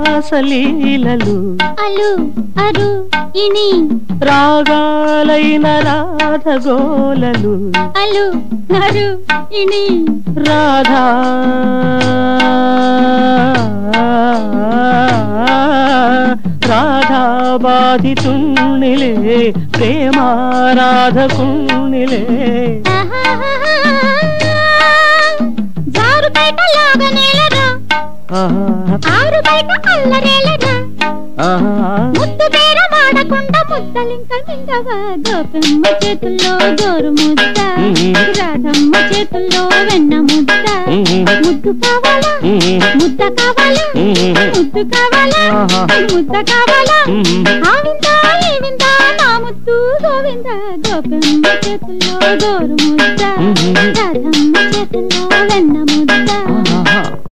రాగారంతరాసలీలలు అలు అరు ఇని రాగాలైన రాధగోలలు అలు అరు ఇని రాధా రాధా బాధితుణ్ణిలే ప్రేమారాధకుణ్ణిలే జారు బయట లాగనేలరా ఆరు బయట అల్లరేలరా ముద్దు పేర మాడకుండా ముద్దలింక మింగవా గోపమ్మ చేతుల్లో గోరు ముద్ద రాధమ్మ చేతుల్లో వెన్న ముద్ద ముద్దు కావాలా ముద్ద కావాలా ముద్దు కావాలా ముద్ద కావాలా ఆవిందా ఏవిందా నా ముద్దు గోవింద గోపమ్మ చేతుల్లో గోరు ముద్ద రాధమ్మ చేతుల్లో వెన్న ముద్ద